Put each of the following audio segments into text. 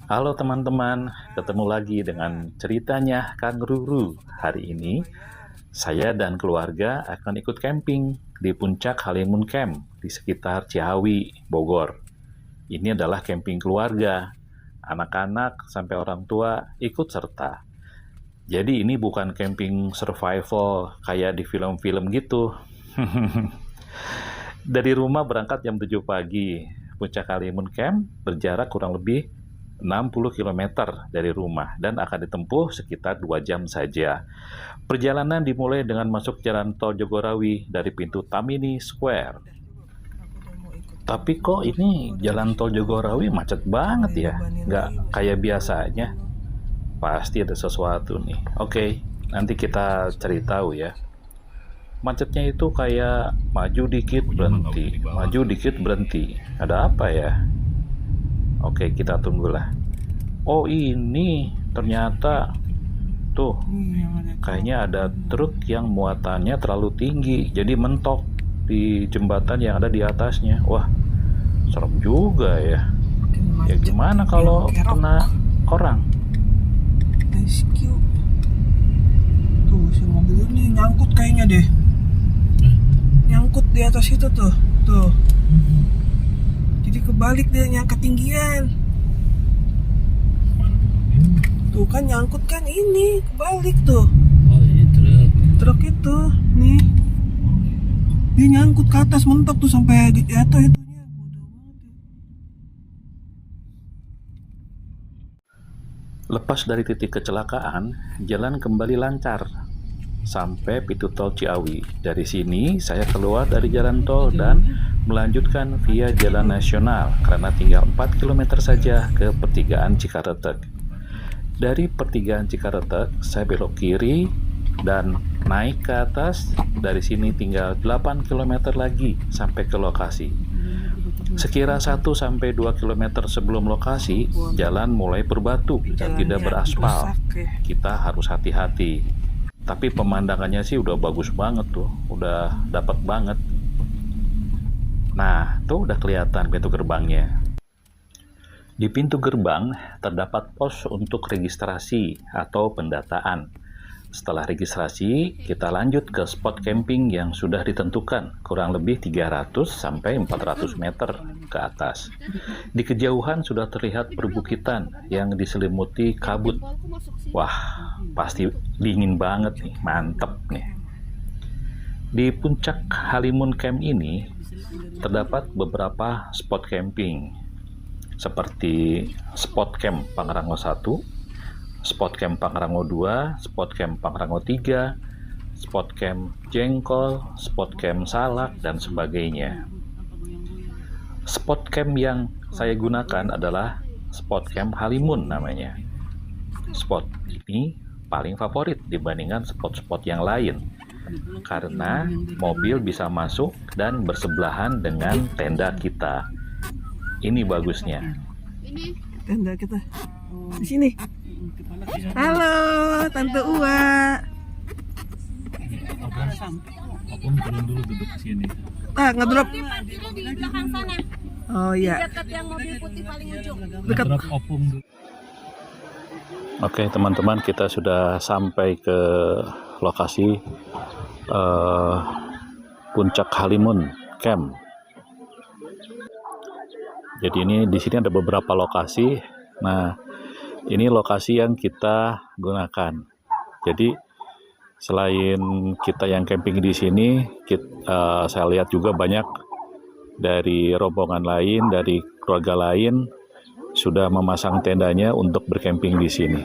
Halo teman-teman, ketemu lagi dengan ceritanya Kang Ruru. Hari ini, saya dan keluarga akan ikut camping di puncak Halimun Camp di sekitar Ciawi, Bogor. Ini adalah camping keluarga, anak-anak sampai orang tua ikut serta. Jadi ini bukan camping survival kayak di film-film gitu. Dari rumah berangkat jam 7 pagi. Puncak Halimun Camp berjarak kurang lebih 60 kilometer dari rumah dan akan ditempuh sekitar 2 jam saja. Perjalanan dimulai dengan masuk jalan tol Jagorawi dari pintu Tamini Square. Tapi kok ini jalan tol Jagorawi macet banget ya? Nggak kayak biasanya. Pasti ada sesuatu nih. Oke, nanti kita cari tahu ya. Macetnya itu kayak maju dikit berhenti, maju dikit berhenti. Ada apa ya? Oke, kita tunggulah. Oh, ini ternyata tuh kayaknya ada truk yang muatannya terlalu tinggi, jadi mentok di jembatan yang ada di atasnya. Wah, serem juga ya. Ya gimana kalau kena orang? Rescue. Tuh si mobil ini nyangkut kayaknya deh. Nyangkut di atas itu tuh. Tuh. Jadi kebalik dia, yang ketinggian. Tuh kan nyangkut kan, ini kebalik tuh. Oh ini truk. Truk itu nih. Dia nyangkut ke atas, mentok tuh sampai jatuh itunya. Lepas dari titik kecelakaan, jalan kembali lancar sampai pintu tol Ciawi. Dari sini saya keluar dari jalan tol dan melanjutkan via jalan nasional karena tinggal 4 km saja ke pertigaan Cikaretek. Dari pertigaan Cikaretek, saya belok kiri dan naik ke atas. Dari sini tinggal 8 km lagi sampai ke lokasi. Sekira 1-2 km sebelum lokasi, jalan mulai berbatu dan tidak beraspal. Kita harus hati-hati. Tapi pemandangannya sih udah bagus banget tuh, udah dapat banget. Nah, tuh udah kelihatan pintu gerbangnya. Di pintu gerbang terdapat pos untuk registrasi atau pendataan. Setelah registrasi, kita lanjut ke spot camping yang sudah ditentukan, kurang lebih 300-400 meter ke atas. Di kejauhan sudah terlihat perbukitan yang diselimuti kabut. Wah, pasti dingin banget nih, mantep nih. Di puncak Halimun Camp ini, terdapat beberapa spot camping, seperti spot camp Pangrango 1, spot camp Pangrango 2, spot camp Pangrango 3, spot camp Jengkol, spot camp Salak, dan sebagainya. Spot camp yang saya gunakan adalah spot camp Halimun namanya. Spot ini paling favorit dibandingkan spot-spot yang lain karena mobil bisa masuk dan bersebelahan dengan tenda kita. Ini bagusnya. Tenda kita di sini. Halo, Tante Uwa. Opung turun dulu duduk di sini. Ngedrop. Di belakang sana. Oh iya. Dekat yang mobil putih paling ujung. Dekat. Drop opung dulu. Oke teman-teman, kita sudah sampai ke lokasi puncak Halimun Camp. Jadi ini di sini ada beberapa lokasi. Nah, ini lokasi yang kita gunakan. Jadi selain kita yang camping di sini, saya lihat juga banyak dari rombongan lain, dari keluarga lain sudah memasang tendanya untuk bercamping di sini.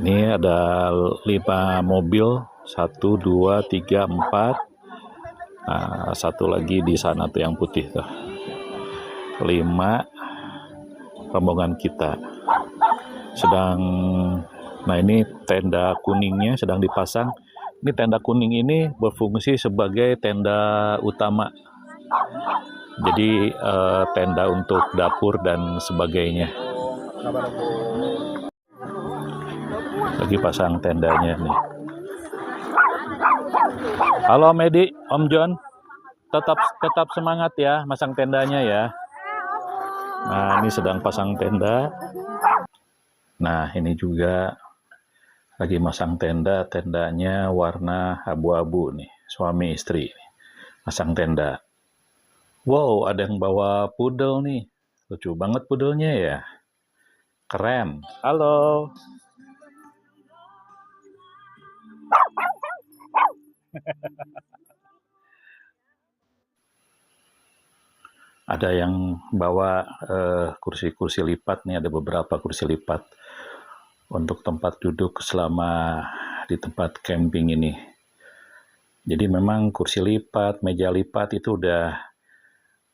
Ini ada 5 mobil, 1, 2, 3, 4. Nah, satu lagi di sana tuh yang putih tuh. 5 rombongan kita. Nah ini tenda kuningnya sedang dipasang. Ini tenda kuning ini berfungsi sebagai tenda utama. Jadi tenda untuk dapur dan sebagainya. Lagi pasang tendanya nih. Halo Medi, Om John, tetap semangat ya, masang tendanya ya. Nah, ini sedang pasang tenda. Nah, ini juga lagi masang tenda. Tendanya warna abu-abu nih. Suami istri pasang tenda. Wow, ada yang bawa pudel nih. Lucu banget pudelnya ya. Keren. Halo. Ada yang bawa kursi-kursi lipat nih, ada beberapa kursi lipat untuk tempat duduk selama di tempat camping ini. Jadi memang kursi lipat, meja lipat itu udah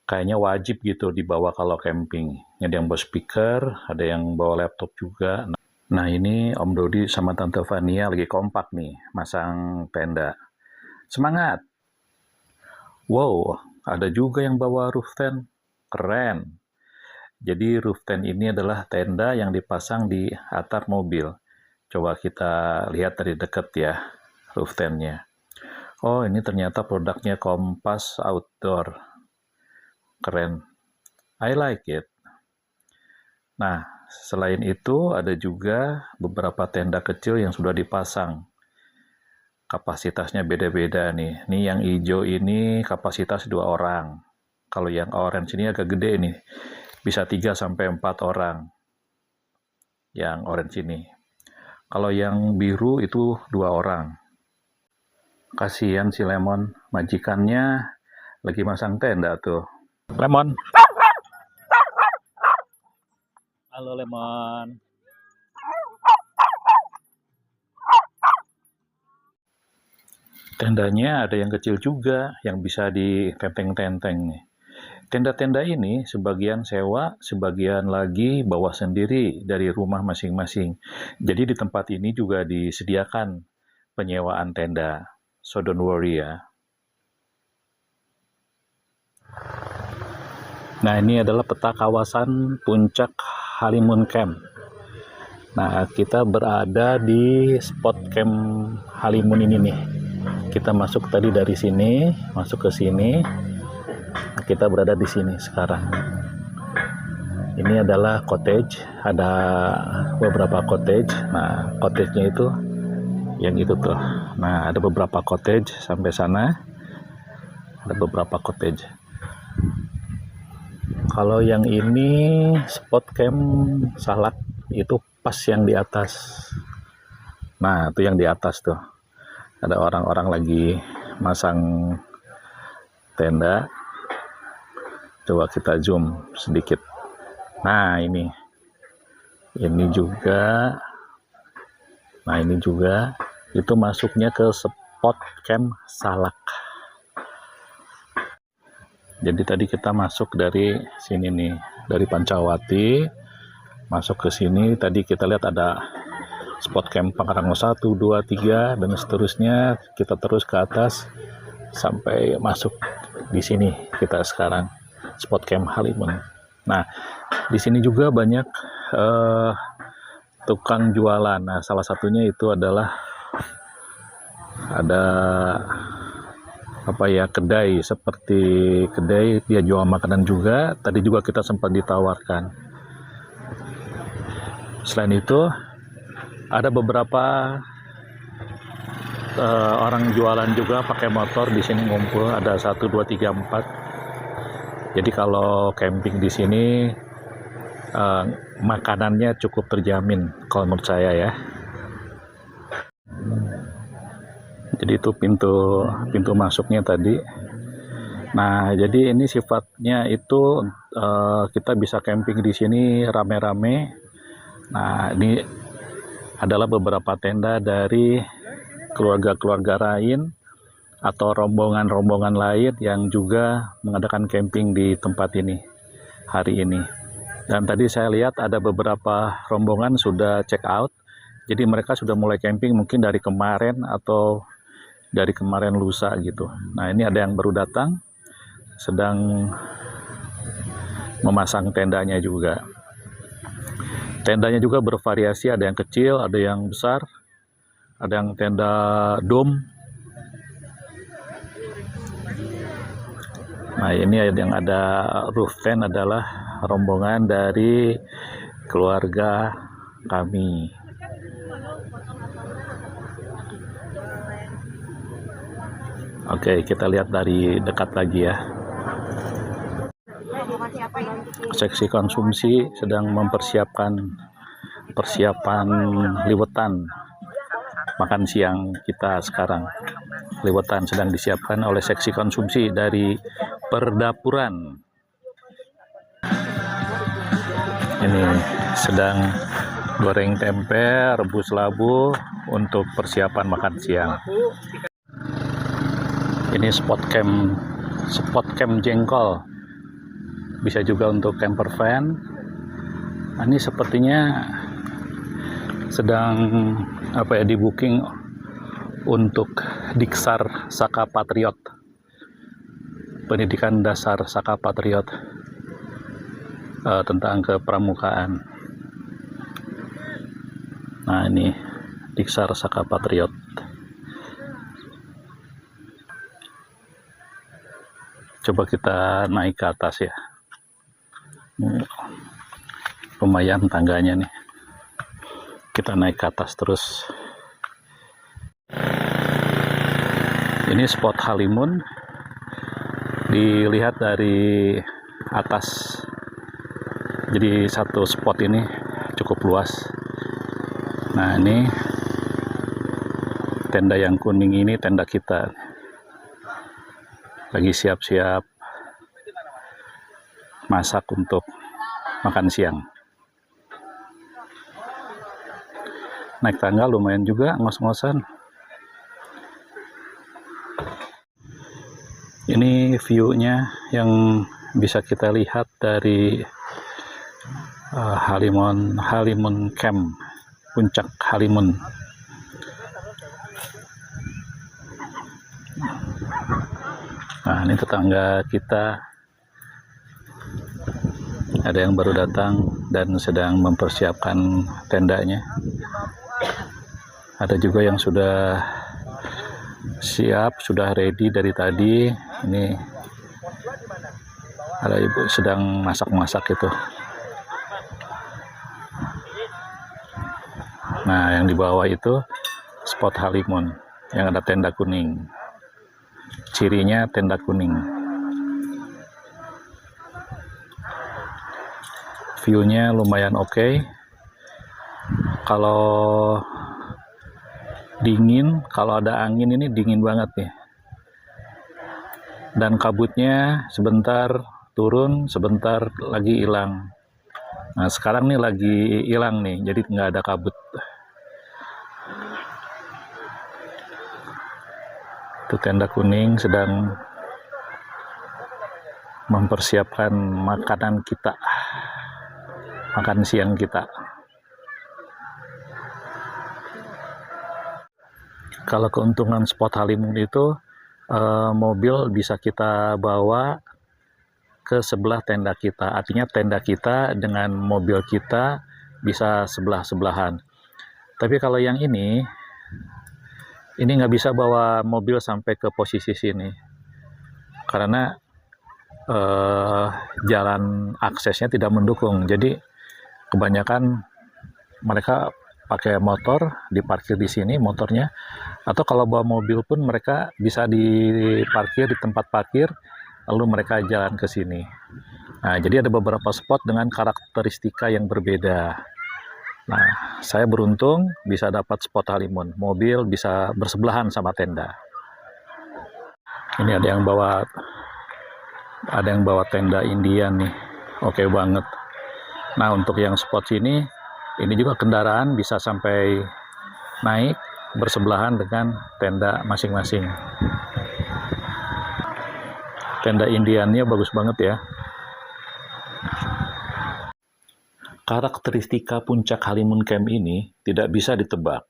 kayaknya wajib gitu dibawa kalau camping. Ada yang bawa speaker, ada yang bawa laptop juga. Nah ini Om Dodi sama Tante Vania lagi kompak nih, masang tenda. Semangat! Wow, ada juga yang bawa roof tent. Keren. Jadi roof tent ini adalah tenda yang dipasang di atap mobil. Coba kita lihat dari dekat ya, roof tent-nya. Oh, ini ternyata produknya Kompas Outdoor. Keren. I like it. Nah, selain itu ada juga beberapa tenda kecil yang sudah dipasang. Kapasitasnya beda-beda nih. Ini yang hijau ini kapasitas 2 orang. Kalau yang orange ini agak gede nih. Bisa 3-4 orang. Yang orange ini. Kalau yang biru itu 2 orang. Kasihan si Lemon. Majikannya lagi masang tenda tuh. Lemon. Halo Lemon. Tendanya ada yang kecil juga, yang bisa ditenteng-tenteng nih. Tenda-tenda ini sebagian sewa, sebagian lagi bawa sendiri dari rumah masing-masing. Jadi di tempat ini juga disediakan penyewaan tenda. So don't worry ya. Nah ini adalah peta kawasan Puncak Halimun Camp. Nah kita berada di spot camp Halimun ini nih. Kita masuk tadi dari sini, masuk ke sini. Kita berada di sini sekarang. Ini adalah cottage, ada beberapa cottage. Nah, cottage-nya itu yang itu tuh. Nah, ada beberapa cottage sampai sana. Ada beberapa cottage. Kalau yang ini spot camp Salak itu pas yang di atas. Nah, itu yang di atas tuh. Ada orang-orang lagi masang tenda. Coba kita zoom sedikit. Nah, ini juga. Nah, ini juga. Itu masuknya ke spot camp Salak. Jadi tadi kita masuk dari sini nih, dari Pancawati. Masuk ke sini, tadi kita lihat ada spot camp Pangrango 1, 2, 3 dan seterusnya. Kita terus ke atas sampai masuk di sini kita sekarang spot camp Halimun. Nah, di sini juga banyak tukang jualan. Nah, salah satunya itu adalah ada kedai, seperti kedai dia jual makanan juga. Tadi juga kita sempat ditawarkan. Selain itu ada beberapa orang jualan juga pakai motor di sini ngumpul, ada 1, 2, 3, 4. Jadi kalau camping di sini makanannya cukup terjamin kalau menurut saya ya. Jadi itu pintu masuknya tadi. Nah, jadi ini sifatnya itu kita bisa camping di sini rame-rame. Nah, ini adalah beberapa tenda dari keluarga-keluarga lain atau rombongan-rombongan lain yang juga mengadakan camping di tempat ini hari ini. Dan tadi saya lihat ada beberapa rombongan sudah check out. Jadi mereka sudah mulai camping mungkin dari kemarin atau dari kemarin lusa gitu. Nah, ini ada yang baru datang sedang memasang tendanya juga. Tendanya juga bervariasi, ada yang kecil, ada yang besar, ada yang tenda dome. Nah, ini yang ada roof tent adalah rombongan dari keluarga kami. Oke, kita lihat dari dekat lagi ya. Seksi konsumsi sedang mempersiapkan persiapan liwetan makan siang kita sekarang. Liwetan sedang disiapkan oleh seksi konsumsi dari perdapuran. Ini sedang goreng tempe, rebus labu untuk persiapan makan siang. Ini spot camp jengkol. Bisa juga untuk camper van. Nah, ini sepertinya sedang di booking untuk Diksar Saka Patriot. Pendidikan dasar Saka Patriot tentang kepramukaan. Nah, ini Diksar Saka Patriot. Coba kita naik ke atas ya. Lumayan tangganya nih. Kita naik ke atas terus. Ini spot Halimun. Dilihat dari atas. Jadi satu spot ini cukup luas. Nah, ini tenda yang kuning ini tenda kita. Lagi siap-siap masak untuk makan siang. Naik tangga lumayan juga, ngos-ngosan. Ini view-nya yang bisa kita lihat dari Halimun Camp, puncak Halimun. Nah, ini tetangga kita. Ada yang baru datang dan sedang mempersiapkan tendanya. Ada juga yang sudah siap, sudah ready dari tadi. Ini ada ibu sedang masak-masak itu. Nah, yang di bawah itu spot Halimun yang ada tenda kuning. Cirinya tenda kuning. View-nya lumayan oke. Kalau dingin, kalau ada angin ini dingin banget nih. Dan kabutnya sebentar turun, sebentar lagi hilang. Nah, sekarang nih lagi hilang nih, jadi nggak ada kabut. Itu tenda kuning sedang mempersiapkan makanan kita, makan siang kita. Kalau keuntungan spot Halimun itu mobil bisa kita bawa ke sebelah tenda kita. Artinya tenda kita dengan mobil kita bisa sebelah-sebelahan. Tapi kalau yang ini nggak bisa bawa mobil sampai ke posisi sini. Karena jalan aksesnya tidak mendukung. Jadi kebanyakan mereka pakai motor, diparkir di sini motornya, atau kalau bawa mobil pun mereka bisa diparkir di tempat parkir, lalu mereka jalan ke sini. Nah, jadi ada beberapa spot dengan karakteristika yang berbeda. Nah, saya beruntung bisa dapat spot Halimun, mobil bisa bersebelahan sama tenda. Ini ada yang bawa tenda Indian nih, oke banget. Nah, untuk yang spot sini, ini juga kendaraan bisa sampai naik bersebelahan dengan tenda masing-masing. Tenda Indiannya bagus banget ya. Karakteristika puncak Halimun Camp ini tidak bisa ditebak,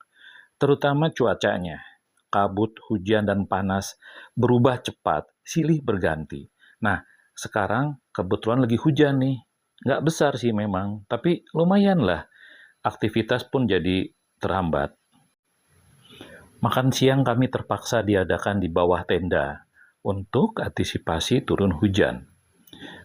terutama cuacanya. Kabut, hujan, dan panas berubah cepat, silih berganti. Nah, sekarang kebetulan lagi hujan nih. Nggak besar sih memang, tapi lumayan lah. Aktivitas pun jadi terhambat. Makan siang kami terpaksa diadakan di bawah tenda. untuk antisipasi turun hujan.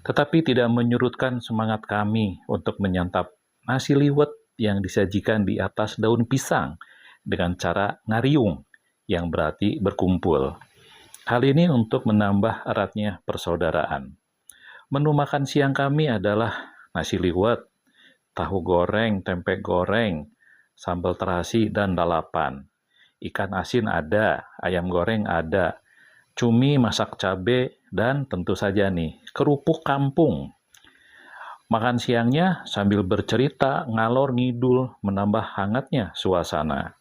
Tetapi tidak menyurutkan semangat kami untuk menyantap nasi liwet yang disajikan di atas daun pisang dengan cara ngariung, yang berarti berkumpul. Hal ini untuk menambah eratnya persaudaraan. Menu makan siang kami adalah nasi liwet, tahu goreng, tempe goreng, sambal terasi, dan lalapan. Ikan asin ada, ayam goreng ada, cumi masak cabe, dan tentu saja nih, kerupuk kampung. Makan siangnya sambil bercerita ngalor ngidul menambah hangatnya suasana.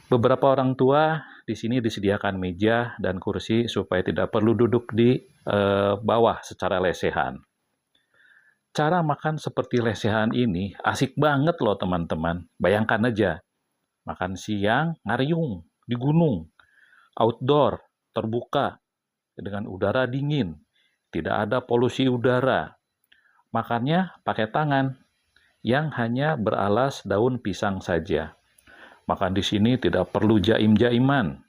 Beberapa orang tua di sini disediakan meja dan kursi supaya tidak perlu duduk di bawah secara lesehan. Cara makan seperti lesehan ini asik banget loh teman-teman. Bayangkan aja, makan siang ngariung di gunung, outdoor, terbuka, dengan udara dingin, tidak ada polusi udara. Makannya pakai tangan yang hanya beralas daun pisang saja. Makan di sini tidak perlu jaim-jaiman.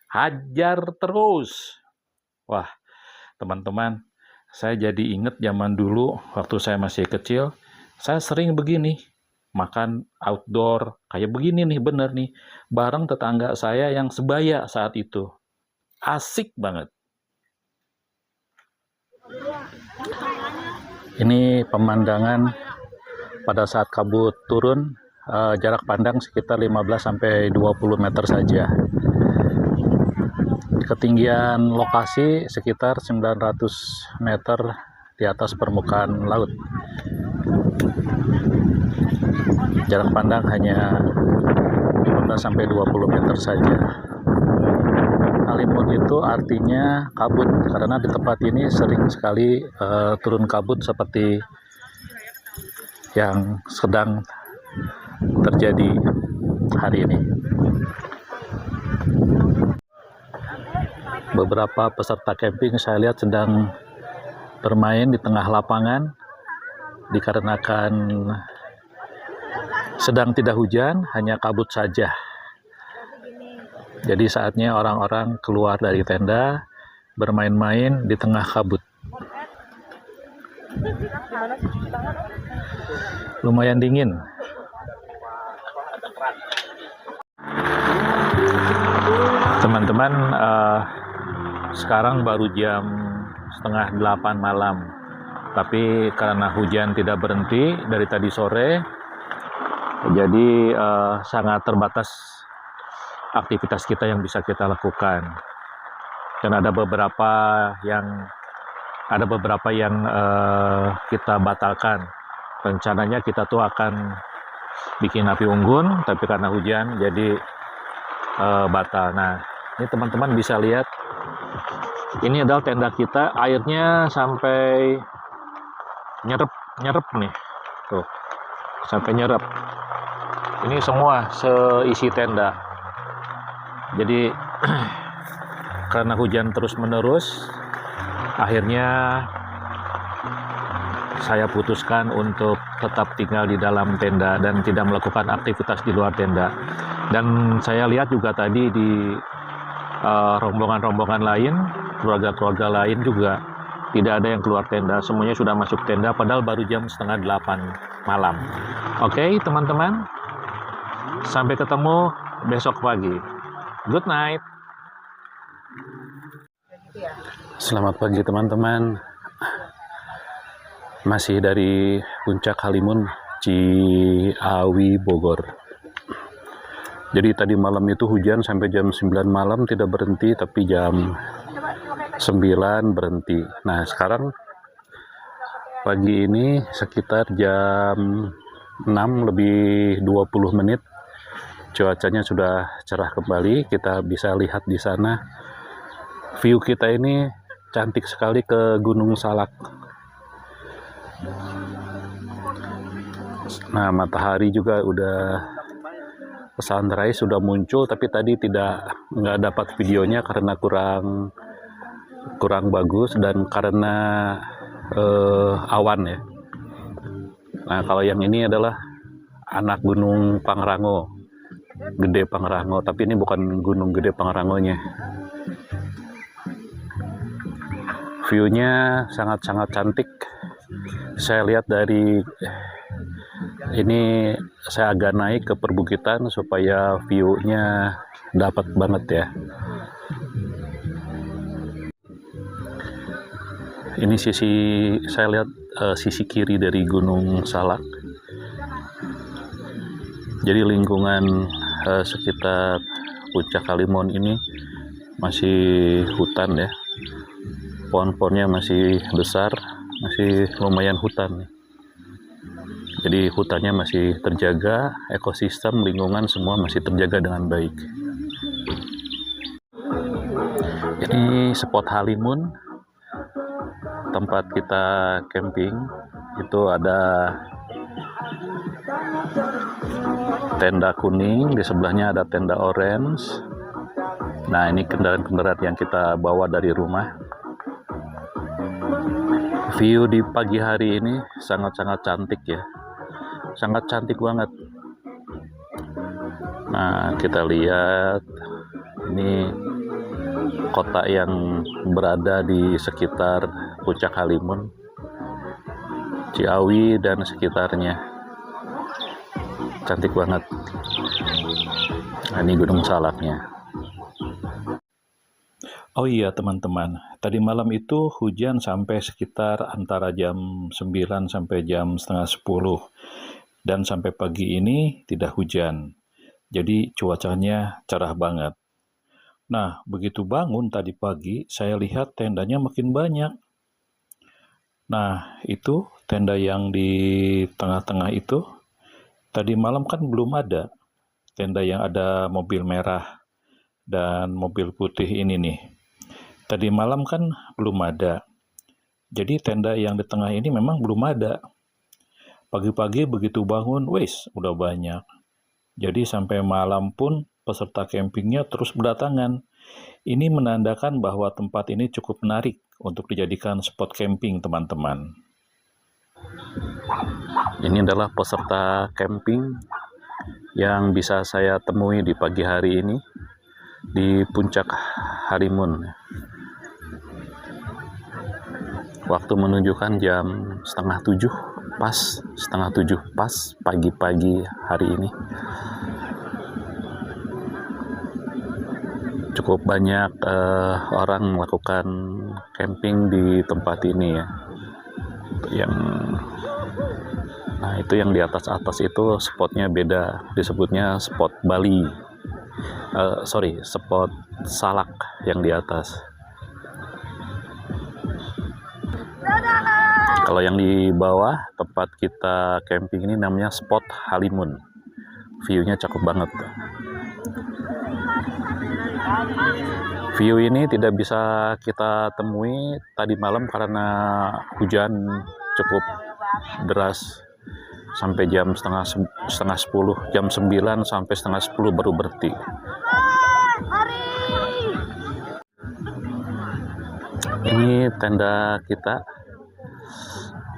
Hajar terus. Wah, teman-teman, saya jadi ingat zaman dulu waktu saya masih kecil, saya sering begini, makan outdoor kayak begini nih, bener nih, bareng tetangga saya yang sebaya saat itu. Asik banget. Ini pemandangan pada saat kabut turun, jarak pandang sekitar 15-20 meter saja. Ketinggian lokasi sekitar 900 meter di atas permukaan laut. Jarak pandang hanya 15-20 meter saja. Halimun itu artinya kabut, karena di tempat ini sering sekali turun kabut seperti yang sedang terjadi hari ini. Beberapa peserta camping saya lihat sedang bermain di tengah lapangan dikarenakan sedang tidak hujan, hanya kabut saja. Jadi saatnya orang-orang keluar dari tenda, bermain-main di tengah kabut. Lumayan dingin. Teman-teman, sekarang baru jam 7:30 malam. Tapi karena hujan tidak berhenti dari tadi sore, jadi sangat terbatas aktivitas kita yang bisa kita lakukan, dan ada beberapa yang kita batalkan. Rencananya kita tuh akan bikin api unggun, tapi karena hujan jadi batal. Nah, ini teman-teman bisa lihat, ini adalah tenda kita, airnya sampai nyerep nih, tuh sampai nyerep. Ini semua seisi tenda. Jadi karena hujan terus-menerus, akhirnya saya putuskan untuk tetap tinggal di dalam tenda dan tidak melakukan aktivitas di luar tenda. Dan saya lihat juga tadi di rombongan-rombongan lain, keluarga-keluarga lain juga tidak ada yang keluar tenda, semuanya sudah masuk tenda padahal baru jam 7:30 malam. Oke, teman-teman, sampai ketemu besok pagi. Good night. Selamat pagi teman-teman. Masih dari puncak Halimun, Ciawi, Bogor. Jadi tadi malam itu hujan sampai jam 9 malam tidak berhenti, tapi jam 9 berhenti. Nah, sekarang pagi ini sekitar jam 6 lebih 20 menit. Cuacanya sudah cerah kembali, kita bisa lihat di sana. View kita ini cantik sekali ke Gunung Salak. Nah, matahari juga udah sunrise sudah muncul, tapi tadi nggak dapat videonya karena kurang bagus dan karena awan ya. Nah, kalau yang ini adalah anak Gunung Pangrango, Gede Pangrango, tapi ini bukan Gunung Gede Pangrangonya. View-nya sangat-sangat cantik. Saya lihat dari ini, saya agak naik ke perbukitan supaya view-nya dapat banget ya. Ini saya lihat sisi kiri dari Gunung Salak. Jadi lingkungan sekitar Puncak Halimun ini masih hutan ya. Pohon-pohonnya masih besar, masih lumayan hutan. Jadi hutannya masih terjaga, ekosistem, lingkungan semua masih terjaga dengan baik. Ini spot Halimun, tempat kita camping. Itu ada tenda kuning, di sebelahnya ada tenda orange. Nah, ini kendaraan-kendaraan yang kita bawa dari rumah. View di pagi hari ini sangat-sangat cantik ya. Sangat cantik banget. Nah, kita lihat ini kota yang berada di sekitar Puncak Halimun, Ciawi dan sekitarnya. Cantik banget. Nah, ini Gunung Salaknya. Oh iya teman-teman, tadi malam itu hujan sampai sekitar antara jam 9 sampai jam setengah 10. Dan sampai pagi ini tidak hujan. Jadi cuacanya cerah banget. Nah, begitu bangun tadi pagi, saya lihat tendanya makin banyak. Nah, itu tenda yang di tengah-tengah itu, tadi malam kan belum ada. Tenda yang ada mobil merah dan mobil putih ini nih. Tadi malam kan belum ada. Jadi tenda yang di tengah ini memang belum ada. Pagi-pagi begitu bangun, wis, udah banyak. Jadi sampai malam pun peserta campingnya terus berdatangan. Ini menandakan bahwa tempat ini cukup menarik untuk dijadikan spot camping, teman-teman. Ini adalah peserta camping yang bisa saya temui di pagi hari ini di Puncak Halimun. Waktu menunjukkan jam setengah 7 pas pagi-pagi hari ini. Cukup banyak orang melakukan camping di tempat ini ya. Nah, itu yang di atas itu spotnya beda, disebutnya spot Bali. Spot Salak yang di atas. Kalau yang di bawah tempat kita camping ini namanya spot Halimun. View-nya cakep banget. View ini tidak bisa kita temui tadi malam karena hujan cukup deras sampai jam setengah 10, jam 9 sampai setengah 10 baru berhenti. Ini tenda kita.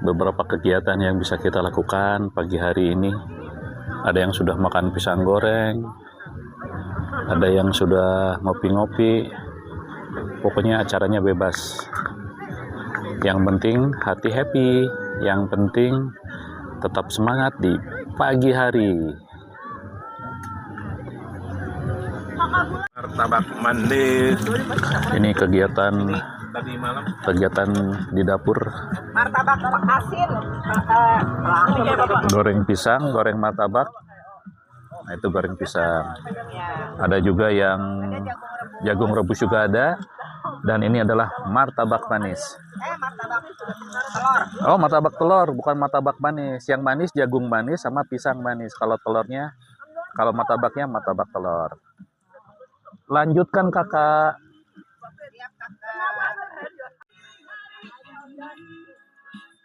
Beberapa kegiatan yang bisa kita lakukan pagi hari ini. Ada yang sudah makan pisang goreng, ada yang sudah ngopi-ngopi. Pokoknya acaranya bebas. Yang penting hati happy, yang penting tetap semangat di pagi hari. Martabak manis. Ini kegiatan di dapur. Martabak asin. Goreng pisang, goreng martabak. Nah, itu goreng pisang. Ada juga yang jagung rebus juga ada. Dan ini adalah martabak manis. Martabak telur. Oh, martabak telur, bukan martabak manis. Yang manis jagung manis sama pisang manis. Kalau martabaknya martabak telur. Lanjutkan kakak.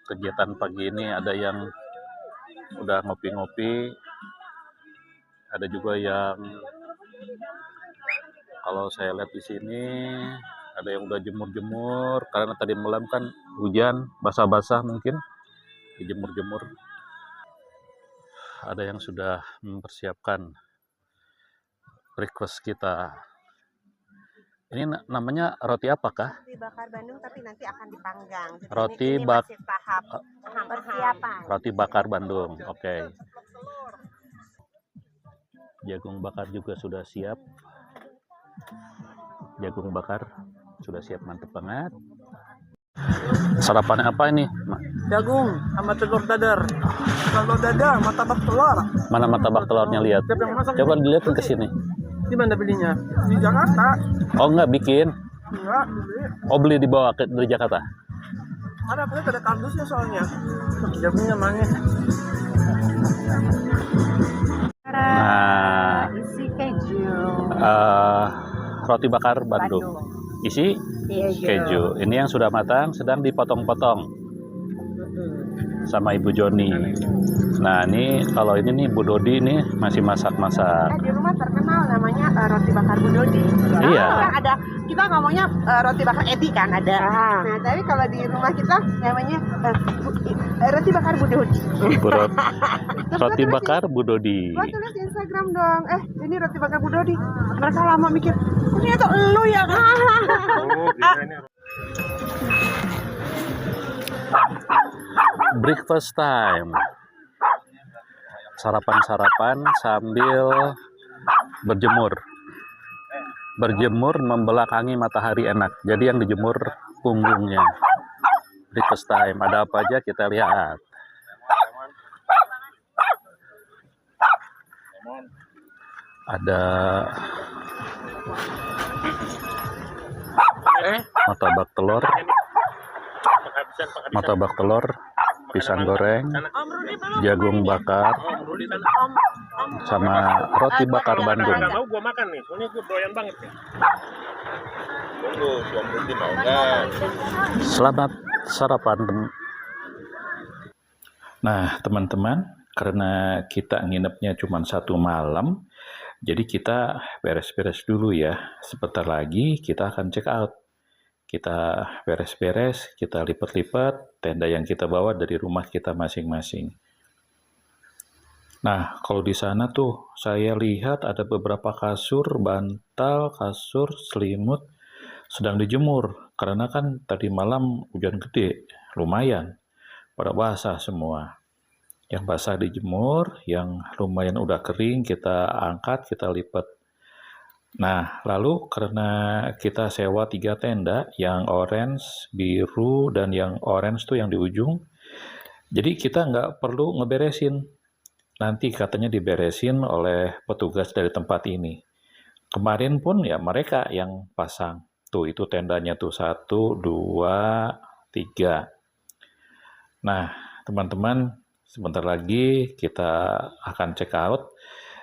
Kegiatan pagi ini ada yang udah ngopi-ngopi, ada juga yang kalau saya lihat di sini ada yang udah jemur-jemur karena tadi malam kan hujan basah-basah, mungkin dijemur-jemur. Ada yang sudah mempersiapkan breakfast kita. Ini namanya roti apakah? Roti bakar Bandung tapi nanti akan dipanggang. Jadi Roti ini bak- masih tahap persiapan. Roti bakar Bandung. Oke. Jagung bakar juga sudah siap. Jagung bakar sudah siap, mantep banget. Sarapannya apa ini? Jagung sama telur dadar. Telur dadar, martabak telur. Mana martabak telurnya, lihat. Siapa yang masak? Coba dilihatin ke sini. Di mana belinya? Di Jakarta. Oh, enggak bikin. Enggak, beli. Oh, beli dibawa dari Jakarta. Ada kardusnya soalnya. Jagungnya manis. Nah, Isi keju. roti bakar Bandung. Isi keju. Ini yang sudah matang, sedang dipotong-potong sama Ibu Joni. Nah, ini kalau ini nih Bu Dodi ini masih masak-masak. Di rumah terkenal namanya roti bakar Bu Dodi. Iya. Kan ada, kita ngomongnya roti bakar Edi kan ada. Nah, tapi kalau di rumah kita namanya roti bakar Bu Dodi. Roti bakar Bu Dodi. Gua tulis di Instagram dong. Ini roti bakar Bu Dodi. Mereka lama mikir, ternyata elu ya kan? Oh, bisa ini. Breakfast time. Sarapan-sarapan sambil berjemur. Berjemur membelakangi matahari enak. Jadi yang dijemur punggungnya. Breakfast time. Ada apa aja kita lihat. Ada martabak telur, pisang goreng, jagung bakar, sama roti bakar Bandung. Nggak mau gua makan nih, soalnya gua doyan banget nih. Tunggu, si Om Rudi mau kan? Selamat sarapan. Nah, teman-teman, karena kita nginepnya cuma 1 malam, jadi kita beres-beres dulu ya. Sebentar lagi kita akan check out. Kita beres-beres, kita lipat-lipat tenda yang kita bawa dari rumah kita masing-masing. Nah, kalau di sana tuh saya lihat ada beberapa kasur, bantal, kasur, selimut sedang dijemur. Karena kan tadi malam hujan gede, lumayan. Pada basah semua. Yang basah dijemur, yang lumayan udah kering kita angkat, kita lipat. Nah, lalu karena kita sewa 3 tenda, yang orange, biru, dan yang orange tuh yang di ujung. Jadi kita nggak perlu ngeberesin. Nanti katanya diberesin oleh petugas dari tempat ini. Kemarin pun ya mereka yang pasang. Tuh itu tendanya tuh 1, 2, 3. Nah, teman-teman, sebentar lagi kita akan check out.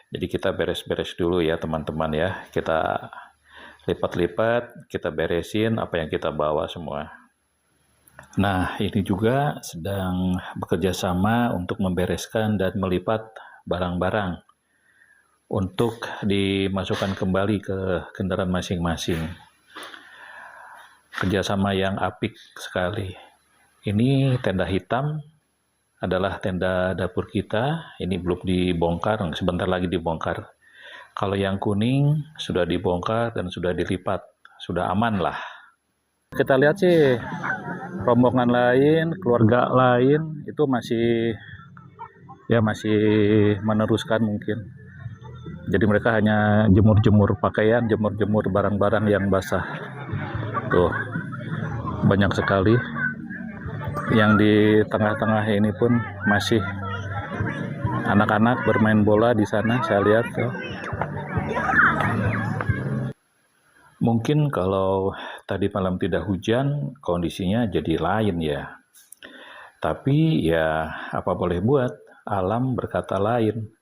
Jadi kita beres-beres dulu ya teman-teman ya. Kita lipat-lipat, kita beresin apa yang kita bawa semua. Nah, ini juga sedang bekerja sama untuk membereskan dan melipat barang-barang untuk dimasukkan kembali ke kendaraan masing-masing. Kerjasama yang apik sekali. Ini tenda hitam adalah tenda dapur kita. Ini belum dibongkar, sebentar lagi dibongkar. Kalau yang kuning sudah dibongkar dan sudah dilipat, sudah aman lah. Kita lihat sih rombongan lain, keluarga lain itu masih meneruskan mungkin. Jadi mereka hanya jemur-jemur pakaian, jemur-jemur barang-barang yang basah. Tuh, banyak sekali. Yang di tengah-tengah ini pun masih anak-anak bermain bola di sana, saya lihat tuh. Mungkin kalau tadi malam tidak hujan, kondisinya jadi lain ya. Tapi ya apa boleh buat, alam berkata lain.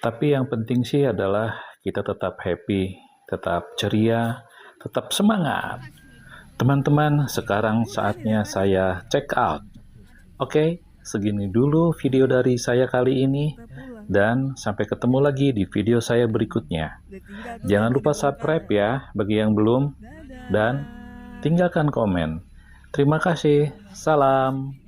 Tapi yang penting sih adalah kita tetap happy, tetap ceria, tetap semangat. Teman-teman, sekarang saatnya saya check out. Oke, segini dulu video dari saya kali ini. Dan sampai ketemu lagi di video saya berikutnya. Jangan lupa subscribe ya bagi yang belum. Dan tinggalkan komen. Terima kasih. Salam.